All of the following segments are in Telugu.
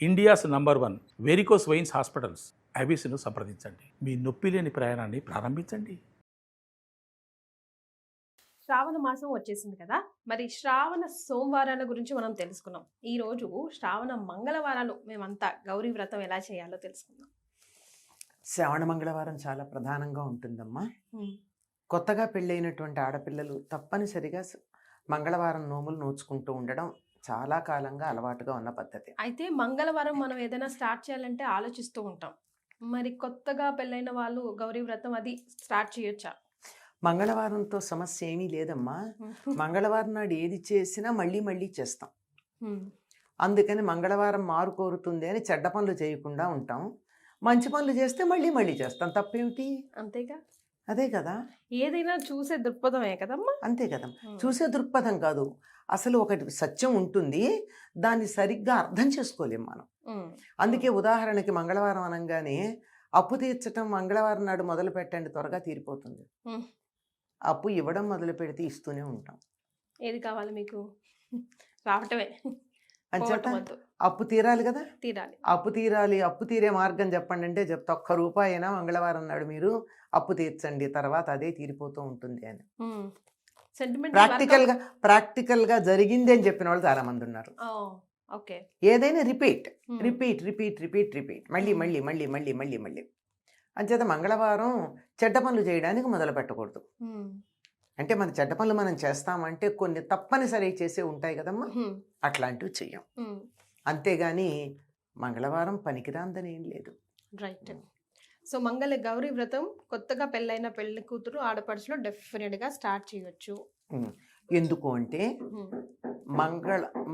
India's number 1 varicose veins hospitals ఐబీసీను సంప్రదించండి. మీ నొప్పి లేని ప్రయాణాన్ని ప్రారంభించండి. శ్రావణ మాసం వచ్చేసింది కదా, మరి శ్రావణ సోమవారాల గురించి మనం తెలుసుకున్నాం. ఈరోజు శ్రావణ మంగళవారాలు మేమంతా గౌరీ వ్రతం ఎలా చేయాలో తెలుసుకుందాం. శ్రావణ మంగళవారం చాలా ప్రధానంగా ఉంటుందమ్మా. కొత్తగా పెళ్ళైనటువంటి ఆడపిల్లలు తప్పనిసరిగా మంగళవారం నోములు నోచుకుంటూ ఉండడం చాలా కాలంగా అలవాటుగా ఉన్న పద్ధతి. అయితే మంగళవారం మనం ఏదైనా స్టార్ట్ చేయాలంటే ఆలోచిస్తూ ఉంటాం. మరి కొత్తగా పెళ్ళైన వాళ్ళు గౌరీ వ్రతం అది స్టార్ట్ చేయొచ్చా? మంగళవారంతో సమస్య ఏమీ లేదమ్మా. మంగళవారం నాడు ఏది చేసినా మళ్ళీ మళ్ళీ చేస్తాం. అందుకని మంగళవారం మారు కోరుతుంది అని చెడ్డ పనులు చేయకుండా ఉంటాం. మంచి పనులు చేస్తే మళ్ళీ మళ్ళీ చేస్తాం. తప్పేమిటి? అంతేగా, అదే కదా. ఏదైనా చూసే దృక్పథమే కదమ్మా. అంతే కదా. చూసే దృక్పథం కాదు, అసలు ఒకటి సత్యం ఉంటుంది, దాన్ని సరిగ్గా అర్థం చేసుకోలేం మనం. అందుకే ఉదాహరణకి మంగళవారం అనగానే అప్పు తీర్చడం మంగళవారం నాడు మొదలు పెట్టండి, త్వరగా తీరిపోతుంది. అప్పు ఇవ్వడం మొదలు పెడితే ఇస్తూనే ఉంటాం. ఏది కావాలి మీకు? రావటమే. అంచేత అప్పు తీరాలి కదా. తీరాలి. అప్పు తీరాలి. అప్పు తీరే మార్గం చెప్పండి అంటే చెప్తా. ₹1 అయినా మంగళవారం నాడు మీరు అప్పు తీర్చండి, తర్వాత అదే తీరిపోతూ ఉంటుంది అని. ప్రాక్టికల్గా జరిగింది అని చెప్పిన వాళ్ళు చాలా మంది ఉన్నారు. ఏదైనా repeat repeat repeat repeat repeat మళ్ళీ మళ్ళీ మళ్ళీ మళ్ళీ మళ్ళీ మళ్ళీ. అంచేత మంగళవారం చెడ్డ పనులు చేయడానికి మొదలు పెట్టకూడదు. అంటే మన చెడ్డ పనులు మనం చేస్తామంటే కొన్ని తప్పనిసరి చేసే ఉంటాయి కదమ్మా, అట్లాంటివి చెయ్యం. అంతేగాని మంగళవారం పనికిరాందని ఏం లేదు. రైట్. సో గౌరీ వ్రతం కొత్తగా పెళ్ళైన పెళ్లి కూతురు ఆడపడుచులో డెఫినెట్గా స్టార్ట్ చేయొచ్చు. ఎందుకు అంటే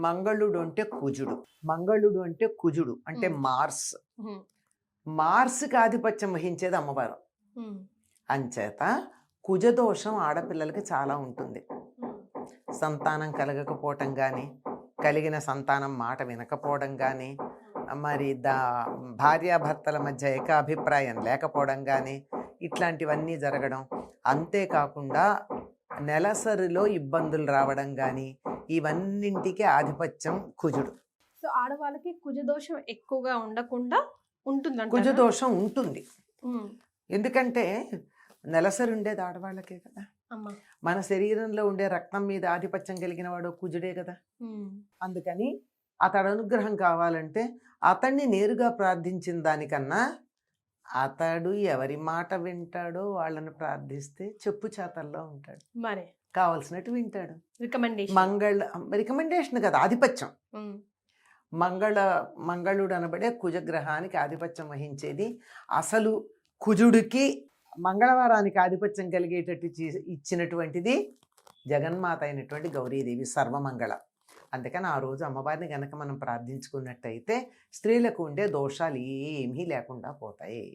మంగళుడు అంటే కుజుడు. మంగళుడు అంటే కుజుడు అంటే మార్స్కి ఆధిపత్యం వహించేది అమ్మవారు. అంచేత కుజదోషం ఆడపిల్లలకి చాలా ఉంటుంది. సంతానం కలగకపోవటం కానీ, కలిగిన సంతానం మాట వినకపోవడం కానీ, మరి భార్యాభర్తల మధ్య ఏకాభిప్రాయం లేకపోవడం కానీ, ఇట్లాంటివన్నీ జరగడం. అంతేకాకుండా నెలసరిలో ఇబ్బందులు రావడం కానీ, ఇవన్నింటికి ఆధిపత్యం కుజుడు. సో ఆడవాళ్ళకి కుజదోషం ఎక్కువగా ఉండకుండా ఉంటుంది. కుజదోషం ఉంటుంది. ఎందుకంటే నెలసరి ఉండేది ఆడవాళ్ళకే కదా. మన శరీరంలో ఉండే రక్తం మీద ఆధిపత్యం కలిగిన వాడు కుజుడే కదా. అందుకని అతడు అనుగ్రహం కావాలంటే అతన్ని నేరుగా ప్రార్థించిన దానికన్నా అతడు ఎవరి మాట వింటాడో వాళ్ళని ప్రార్థిస్తే చెప్పు చేతల్లో ఉంటాడు. మరి కావలసినట్టు వింటాడు. రికమెండేషన్ కదా, ఆధిపత్యం. మంగళుడు అనబడే కుజగ్రహానికి ఆధిపత్యం వహించేది. అసలు కుజుడికి మంగళవారానికి ఆధిపత్యం కలిగేటట్టు ఇచ్చినటువంటిది జగన్మాత అయినటువంటి గౌరీదేవి, సర్వమంగళ. అందుకని ఆ రోజు అమ్మవారిని కనుక మనం ప్రార్థించుకున్నట్టయితే స్త్రీలకు ఉండే దోషాలు ఏమీ లేకుండా పోతాయి.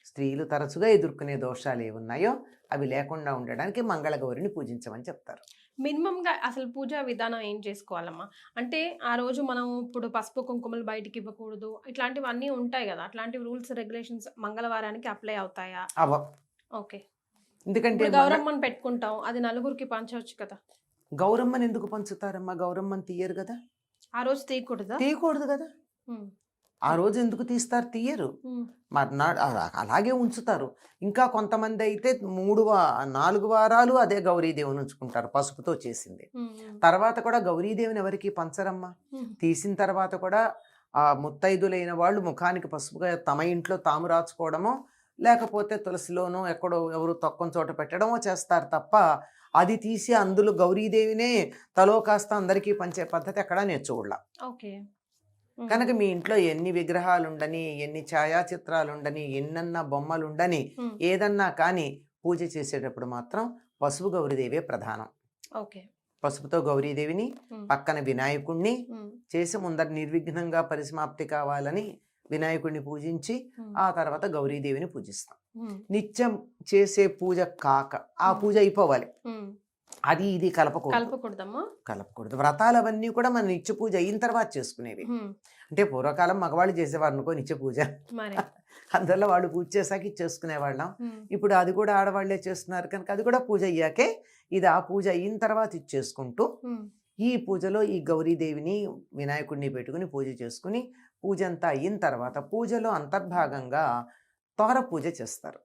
స్త్రీలు తరచుగా ఎదుర్కొనే దోషాలు ఏమున్నాయో అవి లేకుండా ఉండడానికి మంగళగౌరిని పూజించమని చెప్తారు. మినిమంగా అసలు పూజా విధానం ఏం చేసుకోవాలమ్మా? అంటే ఆ రోజు మనం ఇప్పుడు పసుపు కుంకుమలు బయటికి ఇవ్వకూడదు, ఇట్లాంటివన్నీ ఉంటాయి కదా. అట్లాంటి రూల్స్ రెగ్యులేషన్స్ మంగళవారానికి అప్లై అవుతాయా? ఓకే. ఎందుకంటే గౌరమ్మని పెట్టుకుంటాం, అది నలుగురికి పంచవచ్చు కదా. గౌరమ్మని ఎందుకు పంచుతారమ్మా? గౌరమ్మని తీయరు కదా. ఆ రోజు తీయకూడదు కదా. ఆ రోజు ఎందుకు తీస్తారు? తీయరు. మర్నాడు అలాగే ఉంచుతారు. ఇంకా కొంతమంది అయితే 4 వారాలు అదే గౌరీదేవిని ఉంచుకుంటారు, పసుపుతో చేసింది. తర్వాత కూడా గౌరీదేవిని ఎవరికి పంచరమ్మా. తీసిన తర్వాత కూడా ఆ ముత్తైదులైన వాళ్ళు ముఖానికి పసుపుగా తమ ఇంట్లో తాము రాచుకోవడమో, లేకపోతే తులసిలోనో ఎక్కడో ఎవరు తక్కువ చోట పెట్టడమో చేస్తారు తప్ప అది తీసి అందులో గౌరీదేవినే తలో కాస్త అందరికీ పంచే పద్ధతి ఎక్కడా నేర్చుకోవాల. కనుక మీ ఇంట్లో ఎన్ని విగ్రహాలు ఉండని, ఎన్ని ఛాయాచిత్రాలు ఉండని, ఎన్నన్నా బొమ్మలు ఉండని, ఏదన్నా కానీ పూజ చేసేటప్పుడు మాత్రం పసుపు గౌరీదేవే ప్రధానం. పసుపుతో గౌరీదేవిని, పక్కన వినాయకుడిని చేసి ముందర నిర్విఘ్నంగా పరిసమాప్తి కావాలని వినాయకుడిని పూజించి ఆ తర్వాత గౌరీదేవిని పూజిస్తాం. నిత్యం చేసే పూజ కాక ఆ పూజ అయిపోవాలి. అది ఇది కలపకూడదు. వ్రతాలు అవన్నీ కూడా మన నిత్య పూజ అయిన తర్వాత చేసుకునేవి. అంటే పూర్వకాలం మగవాళ్ళు చేసేవారు అనుకో నిత్య పూజ, అందువల్ల వాళ్ళు పూజ చేశాక చేసుకునేవాళ్ళం. ఇప్పుడు అది కూడా ఆడవాళ్లే చేస్తున్నారు కనుక అది కూడా పూజ అయ్యాకే, ఇది ఆ పూజ అయిన తర్వాత ఇచ్చేసుకుంటూ ఈ పూజలో ఈ గౌరీదేవిని వినాయకుడిని పెట్టుకుని పూజ చేసుకుని పూజ అంతా అయిన తర్వాత పూజలో అంతర్భాగంగా తోర పూజ చేస్తారు.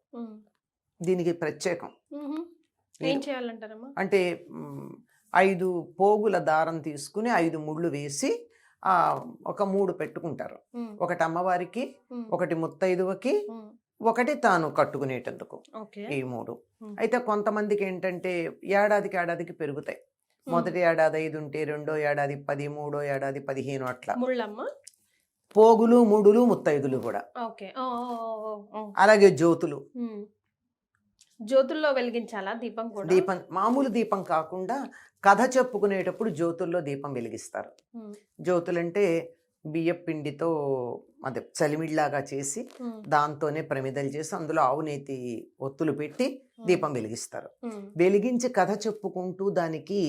దీనికి ప్రత్యేకం. ఏం చేయాలంటారమ్మా? అంటే 5 పోగుల దారం తీసుకుని 5 ముళ్ళు వేసి ఒక 3 పెట్టుకుంటారు. ఒకటి అమ్మవారికి, ఒకటి ముత్తైదువకి, ఒకటి తాను కట్టుకునేటందుకు, ఈ 3. అయితే కొంతమందికి ఏంటంటే ఏడాదికి పెరుగుతాయి. మొదటి ఏడాది 5 ఉంటే, రెండో ఏడాది 10, మూడో ఏడాది 15 అట్లా పోగులు, ముడులు, ముత్తైదులు కూడా. అలాగే జ్యోతుల్లో వెలిగించాలా దీపం కూడా? దీపం మామూలు దీపం కాకుండా కథ చెప్పుకునేటప్పుడు జ్యోతుల్లో దీపం వెలిగిస్తారు. జ్యోతులంటే బియ్య పిండితో అదే చలిమిడిలాగా చేసి దాంతోనే ప్రమిదలు చేసి అందులో ఆవునేతి ఒత్తులు పెట్టి దీపం వెలిగిస్తారు. వెలిగించి కథ చెప్పుకుంటూ దానికి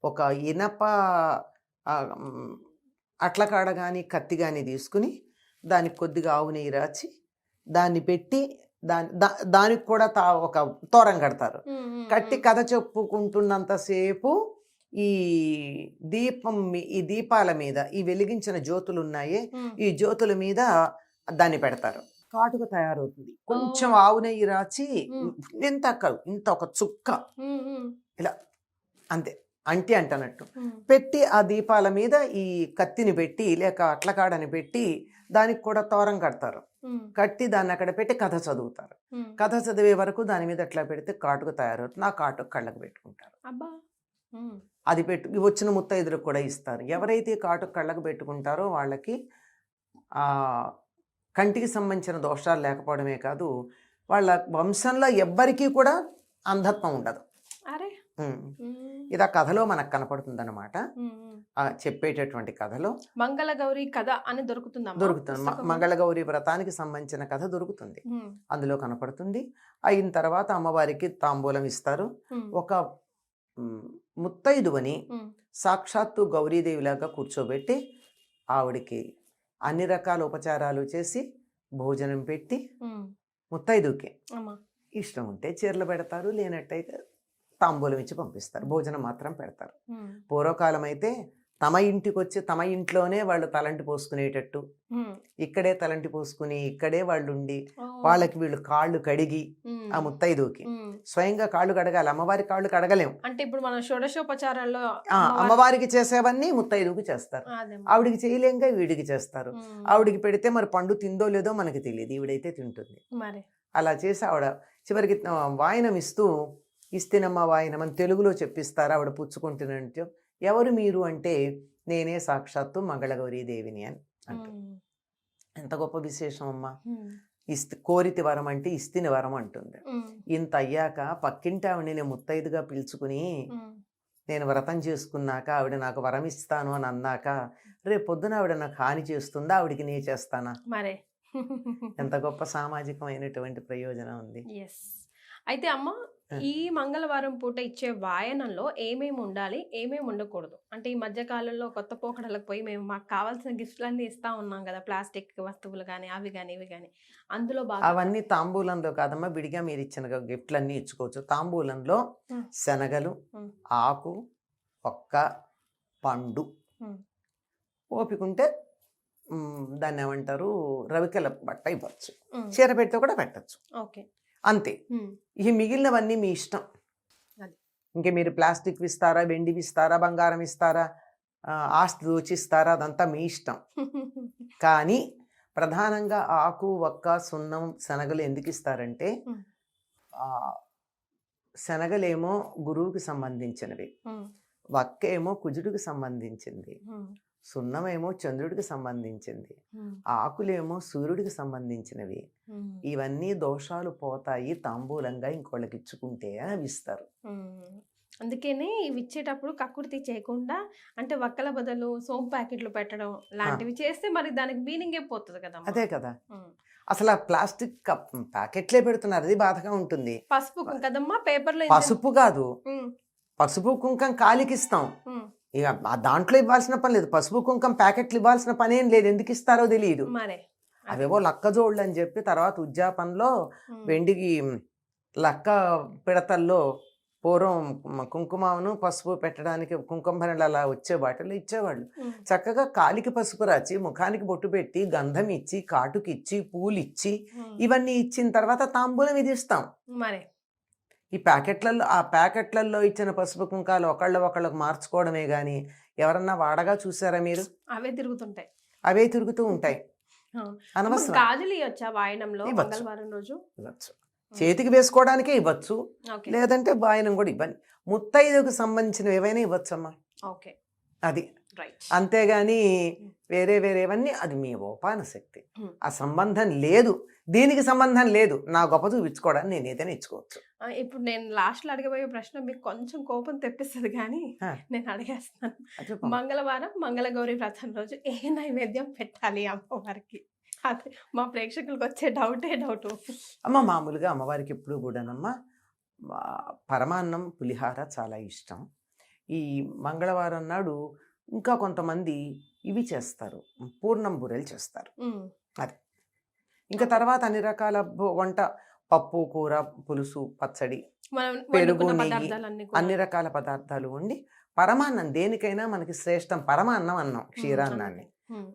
ఒక ఇనప అట్లకాడ కానీ కత్తి కానీ తీసుకుని దానికి కొద్దిగా ఆవు నెయ్యి రాచి దాన్ని పెట్టి దానికి కూడా ఒక తోరం కడతారు. కట్టి కథ చెప్పుకుంటున్నంతసేపు ఈ దీపాల మీద ఈ వెలిగించిన జ్యోతులు ఉన్నాయే, ఈ జ్యోతుల మీద దాన్ని పెడతారు. కాటుక తయారవుతుంది. కొంచెం ఆవు నెయ్యి రాచి ఇంత ఒక చుక్క ఇలా అంతే అంటనట్టు పెట్టి ఆ దీపాల మీద ఈ కత్తిని పెట్టి లేక అట్లకాడని పెట్టి దానికి కూడా తోరం కడతారు. కట్టి దాన్ని అక్కడ పెట్టి కథ చదువుతారు. కథ చదివే వరకు దాని మీద అట్లా పెడితే కాటుక తయారవుతుంది. ఆ కాటుక కళ్ళకు పెట్టుకుంటారు. అది వచ్చిన ముత్తైదులకు కూడా ఇస్తారు. ఎవరైతే కాటుక కళ్ళకు పెట్టుకుంటారో వాళ్ళకి కంటికి సంబంధించిన దోషాలు లేకపోవడమే కాదు, వాళ్ళ వంశంలో ఎవ్వరికీ కూడా అంధత్వం ఉండదు. ఇది ఆ కథలో మనకు కనపడుతుంది అన్నమాట. చెప్పేటటువంటి కథలో మంగళగౌరి కథ అని దొరుకుతుంది. మంగళగౌరి వ్రతానికి సంబంధించిన కథ దొరుకుతుంది, అందులో కనపడుతుంది. అయిన తర్వాత అమ్మవారికి తాంబూలం ఇస్తారు. ఒక ముత్తైదువని సాక్షాత్తు గౌరీదేవిలాగా కూర్చోబెట్టి ఆవిడికి అన్ని రకాల ఉపచారాలు చేసి భోజనం పెట్టి ముత్తైదుకి ఇష్టం ఉంటే చీరలు పెడతారు, లేనట్టయితే తాంబూలం ఇచ్చి పంపిస్తారు. భోజనం మాత్రం పెడతారు. పూర్వకాలం అయితే తమ ఇంటికి వచ్చి తమ ఇంట్లోనే వాళ్ళు తలంటి పోసుకునేటట్టు, ఇక్కడే తలంటి పోసుకుని ఇక్కడే వాళ్ళు ఉండి వాళ్ళకి వీళ్ళు కాళ్ళు కడిగి ఆ ముత్తైదుకి స్వయంగా కాళ్ళు కడగాలి. అమ్మవారి కాళ్ళు కడగలేము. అంటే ఇప్పుడు మన షోడశోపచారాల్లో అమ్మవారికి చేసేవన్నీ ముత్తైదుకి చేస్తారు. ఆవిడికి చేయలేంగా వీడికి చేస్తారు. ఆవిడికి పెడితే మరి పండు తిందో లేదో మనకి తెలియదు, ఈవిడైతే తింటుంది. అలా చేసి ఆవిడ చివరికి వాయనం ఇస్తేనమ్మా వాయనం అని తెలుగులో చెప్పిస్తారు. ఆవిడ పుచ్చుకుంటున్నట్టు ఎవరు మీరు అంటే నేనే సాక్షాత్తు మంగళగౌరీ దేవిని అని అంటారు. ఎంత గొప్ప విశేషం అమ్మా. కోరితి వరం అంటే ఇస్తిని వరం అంటుంది. ఇంత అయ్యాక పక్కింటి ఆవిడని నేను ముత్తైదుగా పిలుచుకుని నేను వ్రతం చేసుకున్నాక ఆవిడ నాకు వరం ఇస్తాను అని అన్నాక రేపు పొద్దున ఆవిడ నాకు హాని చేస్తుందా, ఆవిడికి నే చేస్తానా? మరే ఎంత గొప్ప సామాజికమైనటువంటి ప్రయోజనం ఉంది. అయితే అమ్మ, ఈ మంగళవారం పూట ఇచ్చే వాయనంలో ఏమేమి ఉండాలి, ఏమేమి ఉండకూడదు? అంటే ఈ మధ్య కాలంలో కొత్త పోకడలకు పోయి మేము మాకు కావాల్సిన గిఫ్ట్లన్నీ ఇస్తా ఉన్నాం కదా, ప్లాస్టిక్ వస్తువులు కానీ అవి కానీ ఇవి కానీ. అందులో అవన్నీ తాంబూలంలో కాదమ్మా, విడిగా మీరు ఇచ్చిన గిఫ్ట్లన్నీ ఇచ్చుకోవచ్చు. తాంబూలంలో శనగలు, ఆకు, ఒక్క, పండు, ఓపికంటే దాన్ని ఏమంటారు రవికెల బట్ట ఇవ్వచ్చు. చీర పెడితే కూడా పెట్టచ్చు. అంతే. ఈ మిగిలినవన్నీ మీ ఇష్టం. ఇంకే మీరు ప్లాస్టిక్ ఇస్తారా, వెండి ఇస్తారా, బంగారం ఇస్తారా, ఆస్తి దోచిస్తారా, అదంతా మీ ఇష్టం. కానీ ప్రధానంగా ఆకు, ఒక్క, సున్నం, శనగలు ఎందుకు ఇస్తారంటే శనగలేమో గురువుకి సంబంధించినవి, వక్క ఏమో కుజుడికి సంబంధించింది, సున్నమేమో చంద్రుడికి సంబంధించింది, ఆకులేమో సూర్యుడికి సంబంధించినవి. ఇవన్నీ దోషాలు పోతాయి తాంబూలంగా ఇంకోళ్ళకి ఇచ్చుకుంటే అని ఇస్తారు. అందుకనే ఇవి ఇచ్చేటప్పుడు కక్కుర్తి చేయకుండా, అంటే వక్కల బదులు సోంపు ప్యాకెట్లు పెట్టడం లాంటివి చేస్తే మరి దానికి మీనింగ్ పోతుంది కదా. అదే కదా, అసలు ఆ ప్లాస్టిక్ ప్యాకెట్లే పెడుతున్నారు, అది బాధగా ఉంటుంది. పసుపు కదమ్మా, పేపర్లో పసుపు కాదు, పసుపు కుంకం కాలికి ఇస్తాం, ఇక దాంట్లో ఇవ్వాల్సిన పని లేదు. పసుపు కుంకం ప్యాకెట్లు ఇవ్వాల్సిన పని ఏం లేదు, ఎందుకు ఇస్తారో తెలియదు. అవేవో లక్క జోళ్ళు అని చెప్పి తర్వాత ఉద్యాపనలో వెండికి లక్క పిడతల్లో పూర్వం కుంకుమను పసుపు పెట్టడానికి కుంకుమ భరణాలు అలా వచ్చే వాటిలో ఇచ్చేవాళ్ళు. చక్కగా కాలికి పసుపు రాచి ముఖానికి బొట్టు పెట్టి గంధం ఇచ్చి కాటుకి ఇచ్చి పూలు ఇచ్చి ఇవన్నీ ఇచ్చిన తర్వాత తాంబూలం ఇది ఇస్తాం. మరి ఈ ప్యాకెట్లలో ఇచ్చిన పసుపు కుంకాలు ఒకళ్ళకు మార్చుకోవడమే గాని ఎవరన్నా వాడగా చూసారా మీరు? అవే తిరుగుతుంటాయి, అవే తిరుగుతూ ఉంటాయి. అనవసరం. గాజులు ఇవ్వచ్చా వాయనంలో మంగళవారం రోజు? ఇవ్వచ్చు, చేతికి వేసుకోవడానికే ఇవ్వచ్చు, లేదంటే వాయనం కూడా ఇవ్వండి. ముత్తైదుకు సంబంధించినవి ఏవైనా ఇవ్వచ్చమ్మా. ఓకే, అది అంతేగాని వేరేవన్నీ అది మీ ఉపాన శక్తి. ఆ సంబంధం లేదు, దీనికి సంబంధం లేదు. నా గొప్ప చూపించుకోవడానికి నేను ఏదైనా ఇచ్చుకోవచ్చు. ఇప్పుడు నేను లాస్ట్ లో అడగబోయే ప్రశ్న మీకు కొంచెం కోపం తెప్పిస్తుంది కానీ నేను అడిగేస్తాను. మంగళవారం మంగళగౌరి వ్రతం రోజు ఏ నైవేద్యం పెట్టాలి అమ్మవారికి? అదే మా ప్రేక్షకులకు వచ్చే డౌట్. అమ్మ మామూలుగా అమ్మవారికి ఎప్పుడు కూడానమ్మా పరమాన్నం పులిహార చాలా ఇష్టం. ఈ మంగళవారం నాడు ఇంకా కొంతమంది ఇవి చేస్తారు, పూర్ణం బూరెలు చేస్తారు. అది ఇంకా తర్వాత అన్ని రకాల వంట, పప్పు, కూర, పులుసు, పచ్చడి, పెరుగు, నెయ్యి, అన్ని రకాల పదార్థాలు వండి పరమాన్నం దేనికైనా మనకి శ్రేష్టం. పరమాన్నం అన్నాం క్షీరాన్నాన్ని.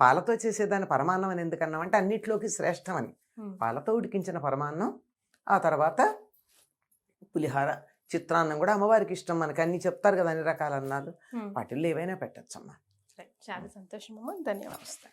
పాలతో చేసేదాన్ని పరమాన్నం అని ఎందుకన్నాం అంటే అన్నిట్లోకి శ్రేష్టం అని. పాలతో ఉడికించిన పరమాన్నం, ఆ తర్వాత పులిహార, చిత్రాన్నం కూడా అమ్మవారికి ఇష్టం. మనకి అన్ని చెప్తారు కదా అన్ని రకాల అన్నాలు, వాటిల్లో ఏవైనా పెట్టచ్చమ్మా. చాలా సంతోషం అమ్మా, ధన్యవాదాలు.